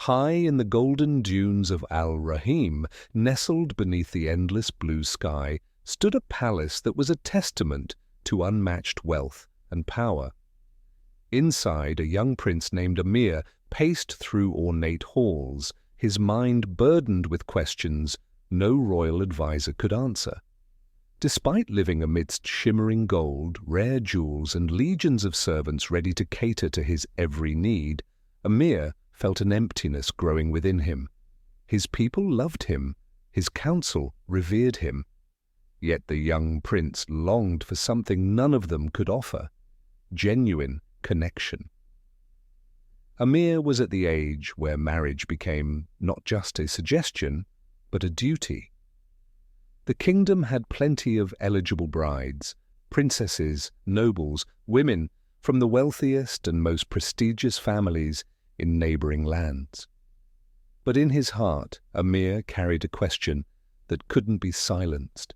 High in the golden dunes of Al-Rahim, nestled beneath the endless blue sky, stood a palace that was a testament to unmatched wealth and power. Inside, a young prince named Amir paced through ornate halls, his mind burdened with questions no royal advisor could answer. Despite living amidst shimmering gold, rare jewels, and legions of servants ready to cater to his every need, Amir felt an emptiness growing within him. His people loved him, his council revered him. Yet the young prince longed for something none of them could offer: genuine connection. Amir was at the age where marriage became not just a suggestion, but a duty. The kingdom had plenty of eligible brides, princesses, nobles, women from the wealthiest and most prestigious families in neighboring lands. But in his heart, Amir carried a question that couldn't be silenced.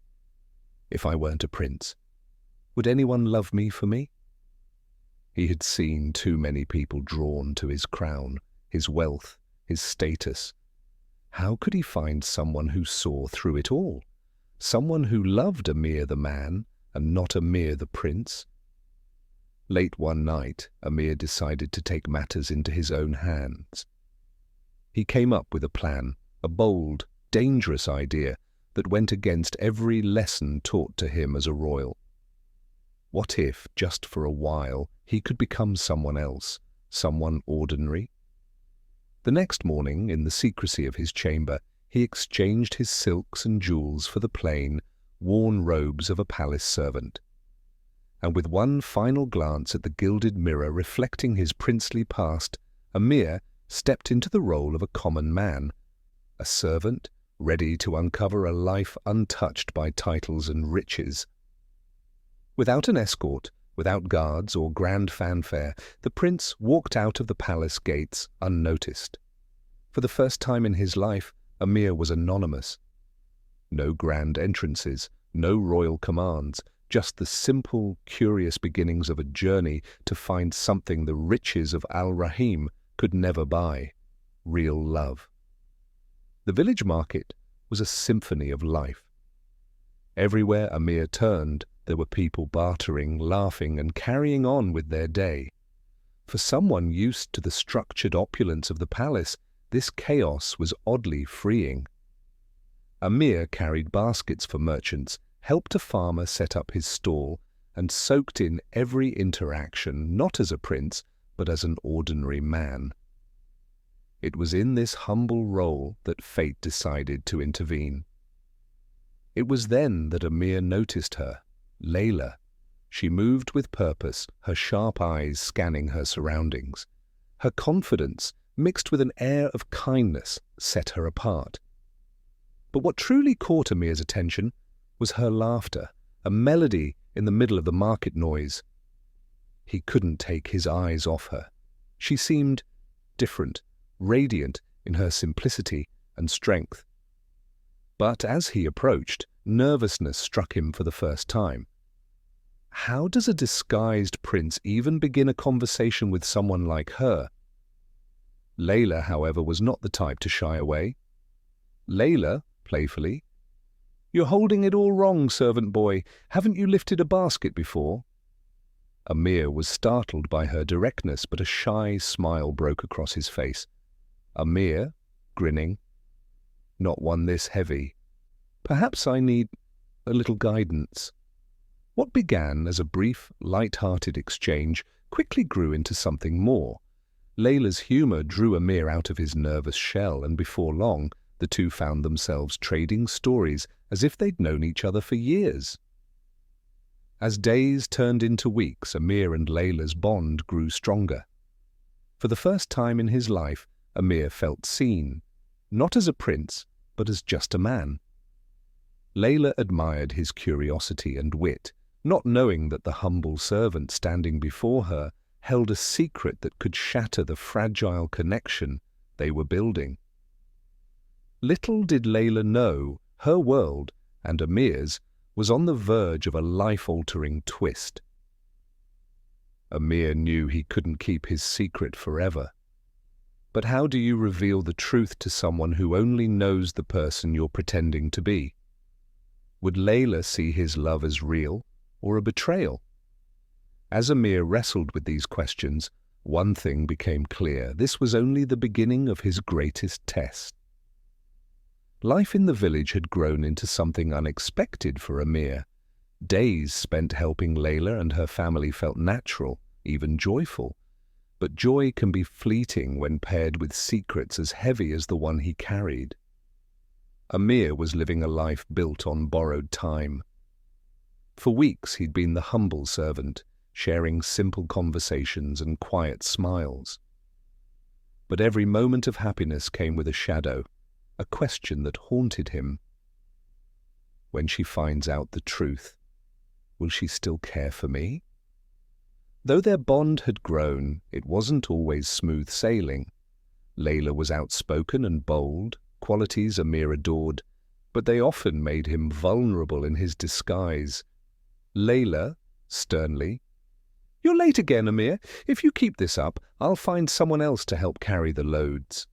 If I weren't a prince, would anyone love me for me? He had seen too many people drawn to his crown, his wealth, his status. How could he find someone who saw through it all? Someone who loved Amir the man and not Amir the prince? Late one night, Amir decided to take matters into his own hands. He came up with a plan, a bold, dangerous idea that went against every lesson taught to him as a royal. What if, just for a while, he could become someone else, someone ordinary? The next morning, in the secrecy of his chamber, he exchanged his silks and jewels for the plain, worn robes of a palace servant. And with one final glance at the gilded mirror reflecting his princely past, Amir stepped into the role of a common man, a servant ready to uncover a life untouched by titles and riches. Without an escort, without guards or grand fanfare, the prince walked out of the palace gates unnoticed. For the first time in his life, Amir was anonymous. No grand entrances, no royal commands, just the simple, curious beginnings of a journey to find something the riches of Al-Rahim could never buy: real love. The village market was a symphony of life. Everywhere Amir turned, there were people bartering, laughing, and carrying on with their day. For someone used to the structured opulence of the palace, this chaos was oddly freeing. Amir carried baskets for merchants, helped a farmer set up his stall, and soaked in every interaction, not as a prince, but as an ordinary man. It was in this humble role that fate decided to intervene. It was then that Amir noticed her, Layla. She moved with purpose, her sharp eyes scanning her surroundings. Her confidence, mixed with an air of kindness, set her apart. But what truly caught Amir's attention was her laughter, a melody in the middle of the market noise. He couldn't take his eyes off her. She seemed different, radiant in her simplicity and strength. But as he approached, nervousness struck him for the first time. How does a disguised prince even begin a conversation with someone like her? Layla, however, was not the type to shy away. Layla, playfully, "You're holding it all wrong, servant boy. Haven't you lifted a basket before?" Amir was startled by her directness, but a shy smile broke across his face. Amir, grinning, "Not one this heavy. Perhaps I need a little guidance." What began as a brief, light-hearted exchange quickly grew into something more. Layla's humor drew Amir out of his nervous shell, and before long, the two found themselves trading stories as if they'd known each other for years. As days turned into weeks, Amir and Layla's bond grew stronger. For the first time in his life, Amir felt seen, not as a prince, but as just a man. Layla admired his curiosity and wit, not knowing that the humble servant standing before her held a secret that could shatter the fragile connection they were building. Little did Layla know her world, and Amir's, was on the verge of a life-altering twist. Amir knew he couldn't keep his secret forever. But how do you reveal the truth to someone who only knows the person you're pretending to be? Would Layla see his love as real or a betrayal? As Amir wrestled with these questions, one thing became clear: this was only the beginning of his greatest test. Life in the village had grown into something unexpected for Amir. Days spent helping Layla and her family felt natural, even joyful. But joy can be fleeting when paired with secrets as heavy as the one he carried. Amir was living a life built on borrowed time. For weeks he'd been the humble servant, sharing simple conversations and quiet smiles. But every moment of happiness came with a shadow, a question that haunted him. When she finds out the truth, will she still care for me? Though their bond had grown, it wasn't always smooth sailing. Layla was outspoken and bold, qualities Amir adored, but they often made him vulnerable in his disguise. Layla, sternly, "You're late again, Amir. If you keep this up, I'll find someone else to help carry the loads."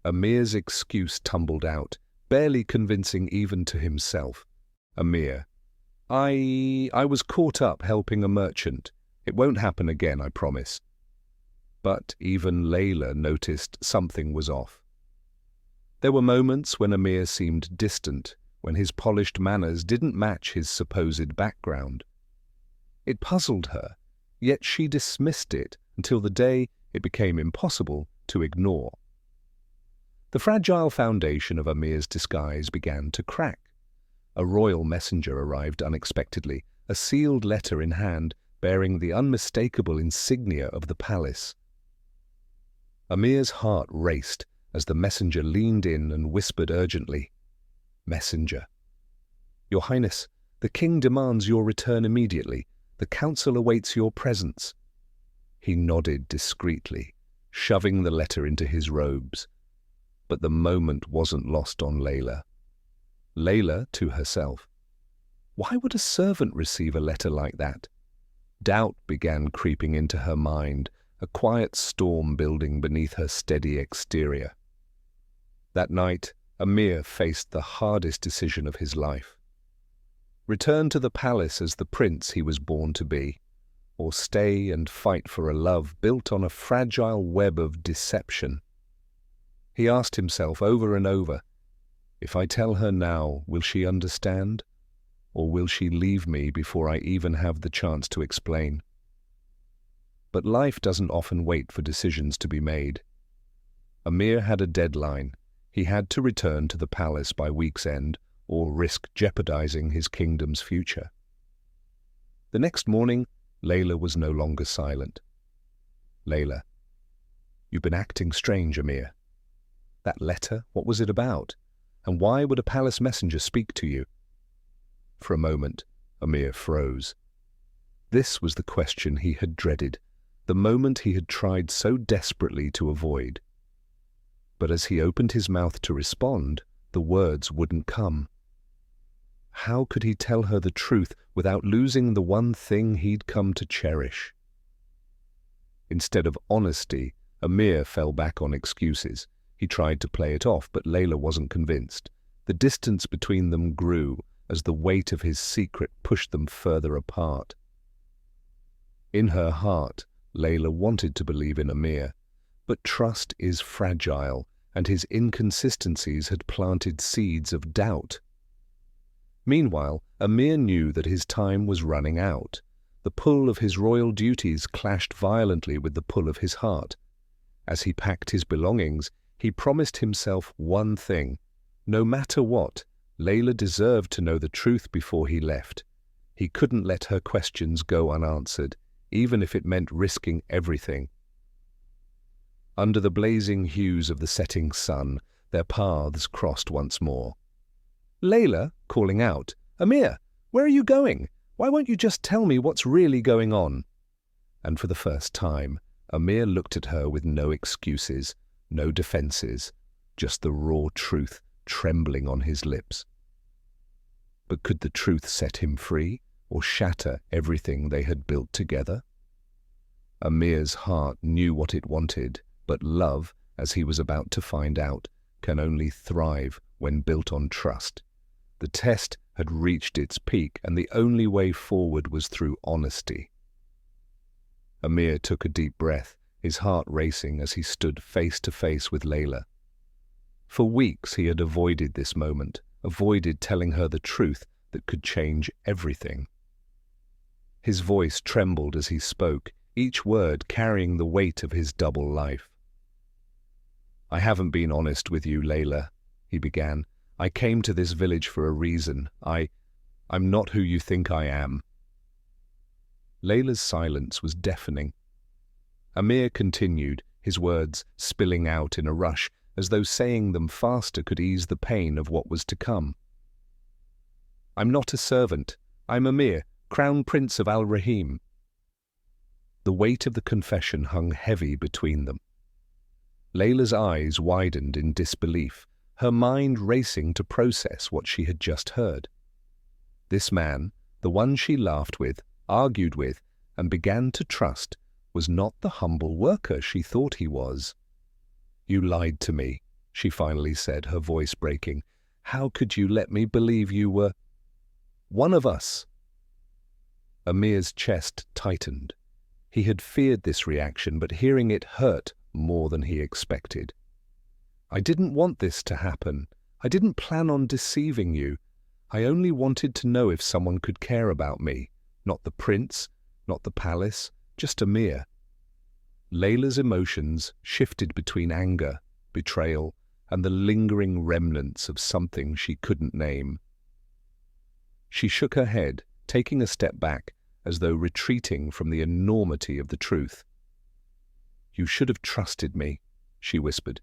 Amir's excuse tumbled out, barely convincing even to himself. "Amir, I was caught up helping a merchant. It won't happen again, I promise." But even Layla noticed something was off. There were moments when Amir seemed distant, when his polished manners didn't match his supposed background. It puzzled her, yet she dismissed it until the day it became impossible to ignore. The fragile foundation of Amir's disguise began to crack. A royal messenger arrived unexpectedly, a sealed letter in hand, bearing the unmistakable insignia of the palace. Amir's heart raced as the messenger leaned in and whispered urgently, "Messenger, Your Highness, the king demands your return immediately. The council awaits your presence." He nodded discreetly, shoving the letter into his robes. But the moment wasn't lost on Layla. Layla, to herself, why would a servant receive a letter like that? Doubt began creeping into her mind, a quiet storm building beneath her steady exterior. That night, Amir faced the hardest decision of his life. Return to the palace as the prince he was born to be, or stay and fight for a love built on a fragile web of deception. He asked himself over and over, if I tell her now, will she understand? Or will she leave me before I even have the chance to explain? But life doesn't often wait for decisions to be made. Amir had a deadline. He had to return to the palace by week's end, or risk jeopardizing his kingdom's future. The next morning, Layla was no longer silent. "Layla, you've been acting strange, Amir. That letter, what was it about? And why would a palace messenger speak to you?" For a moment, Amir froze. This was the question he had dreaded, the moment he had tried so desperately to avoid. But as he opened his mouth to respond, the words wouldn't come. How could he tell her the truth without losing the one thing he'd come to cherish? Instead of honesty, Amir fell back on excuses. He tried to play it off, but Layla wasn't convinced. The distance between them grew as the weight of his secret pushed them further apart. In her heart, Layla wanted to believe in Amir, but trust is fragile, and his inconsistencies had planted seeds of doubt. Meanwhile, Amir knew that his time was running out. The pull of his royal duties clashed violently with the pull of his heart. As he packed his belongings, he promised himself one thing. No matter what, Layla deserved to know the truth before he left. He couldn't let her questions go unanswered, even if it meant risking everything. Under the blazing hues of the setting sun, their paths crossed once more. Layla, calling out, "Amir, where are you going? Why won't you just tell me what's really going on?" And for the first time, Amir looked at her with no excuses, no defenses, just the raw truth trembling on his lips. But could the truth set him free, or shatter everything they had built together? Amir's heart knew what it wanted, But love, as he was about to find out, can only thrive when built on trust. The test had reached its peak, and the only way forward was through honesty. Amir took a deep breath, his heart racing as he stood face to face with Layla. For weeks he had avoided this moment, avoided telling her the truth that could change everything. His voice trembled as he spoke, each word carrying the weight of his double life. "I haven't been honest with you, Layla," he began. "I came to this village for a reason. I'm not who you think I am." Layla's silence was deafening. Amir continued, his words spilling out in a rush, as though saying them faster could ease the pain of what was to come. "I'm not a servant. I'm Amir, Crown Prince of Al-Rahim." The weight of the confession hung heavy between them. Layla's eyes widened in disbelief, her mind racing to process what she had just heard. This man, the one she laughed with, argued with, and began to trust, was not the humble worker she thought he was. "You lied to me," she finally said, her voice breaking. "How could you let me believe you were one of us?" Amir's chest tightened. He had feared this reaction, but hearing it hurt more than he expected. "I didn't want this to happen. I didn't plan on deceiving you. I only wanted to know if someone could care about me. Not the prince, not the palace, just Amir." Layla's emotions shifted between anger, betrayal, and the lingering remnants of something she couldn't name. She shook her head, taking a step back, as though retreating from the enormity of the truth. "You should have trusted me," she whispered.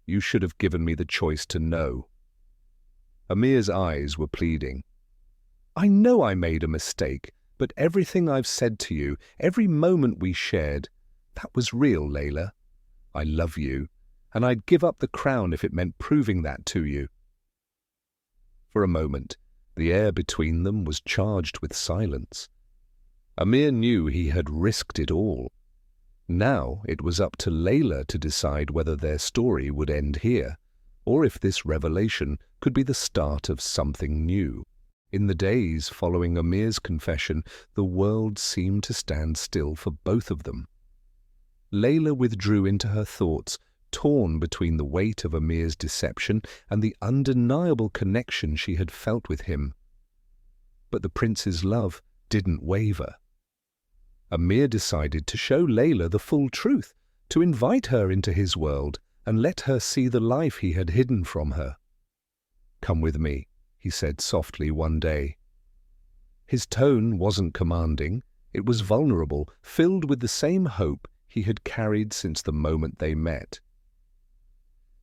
"You should have given me the choice to know." Amir's eyes were pleading. "I know I made a mistake, but everything I've said to you, every moment we shared, that was real, Layla. I love you, and I'd give up the crown if it meant proving that to you." For a moment, the air between them was charged with silence. Amir knew he had risked it all. Now it was up to Layla to decide whether their story would end here, or if this revelation could be the start of something new. In the days following Amir's confession, the world seemed to stand still for both of them. Layla withdrew into her thoughts, torn between the weight of Amir's deception and the undeniable connection she had felt with him. But the prince's love didn't waver. Amir decided to show Layla the full truth, to invite her into his world and let her see the life he had hidden from her. "Come with me," he said softly one day. His tone wasn't commanding, it was vulnerable, filled with the same hope he had carried since the moment they met.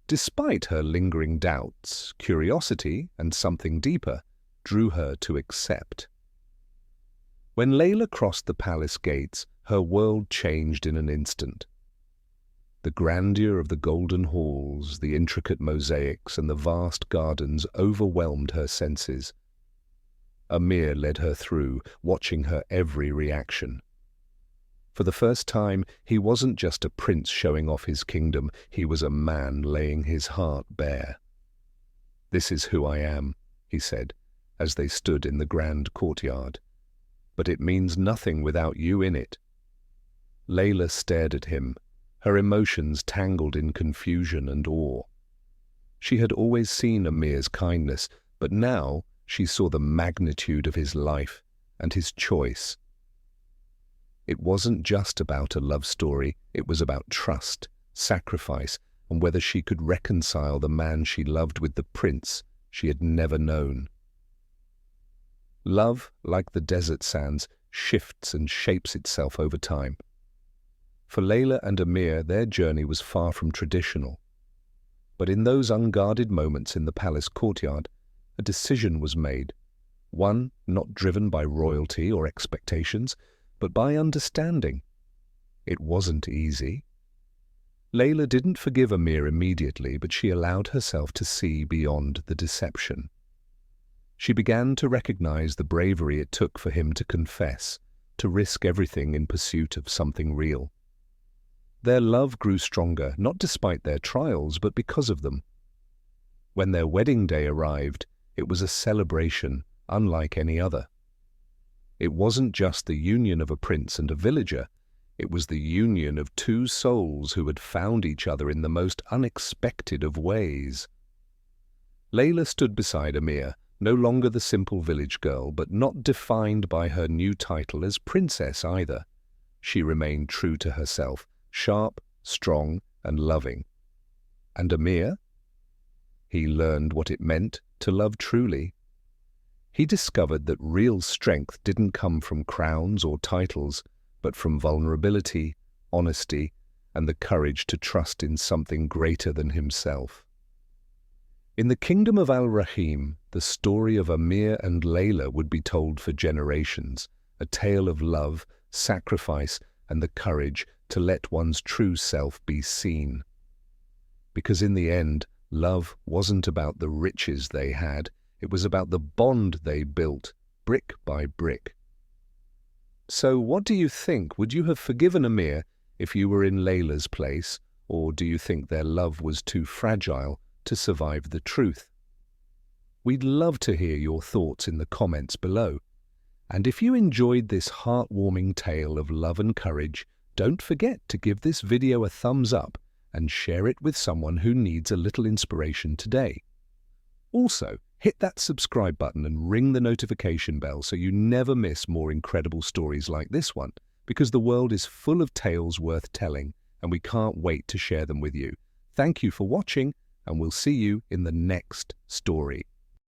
Despite her lingering doubts, curiosity, and something deeper, drew her to accept. When Layla crossed the palace gates, her world changed in an instant. The grandeur of the golden halls, the intricate mosaics, and the vast gardens overwhelmed her senses. Amir led her through, watching her every reaction. For the first time, he wasn't just a prince showing off his kingdom, he was a man laying his heart bare. "This is who I am," he said, as they stood in the grand courtyard. "But it means nothing without you in it." Layla stared at him, her emotions tangled in confusion and awe. She had always seen Amir's kindness, but now she saw the magnitude of his life and his choice. It wasn't just about a love story, it was about trust, sacrifice, and whether she could reconcile the man she loved with the prince she had never known. Love, like the desert sands, shifts and shapes itself over time. For Layla and Amir, their journey was far from traditional. But in those unguarded moments in the palace courtyard, a decision was made, one not driven by royalty or expectations, but by understanding. It wasn't easy. Layla didn't forgive Amir immediately, but she allowed herself to see beyond the deception. She began to recognize the bravery it took for him to confess, to risk everything in pursuit of something real. Their love grew stronger, not despite their trials, but because of them. When their wedding day arrived, it was a celebration unlike any other. It wasn't just the union of a prince and a villager, it was the union of two souls who had found each other in the most unexpected of ways. Layla stood beside Amir, no longer the simple village girl, but not defined by her new title as princess either. She remained true to herself, sharp, strong, and loving. And Amir? He learned what it meant to love truly. He discovered that real strength didn't come from crowns or titles, but from vulnerability, honesty, and the courage to trust in something greater than himself. In the kingdom of Al-Rahim, the story of Amir and Layla would be told for generations, a tale of love, sacrifice, and the courage to let one's true self be seen. Because in the end, love wasn't about the riches they had, it was about the bond they built, brick by brick. So what do you think? Would you have forgiven Amir if you were in Layla's place, or do you think their love was too fragile to survive the truth? We'd love to hear your thoughts in the comments below. And if you enjoyed this heartwarming tale of love and courage, don't forget to give this video a thumbs up and share it with someone who needs a little inspiration today. Also, hit that subscribe button and ring the notification bell so you never miss more incredible stories like this one, because the world is full of tales worth telling, and we can't wait to share them with you. Thank you for watching, and we'll see you in the next story.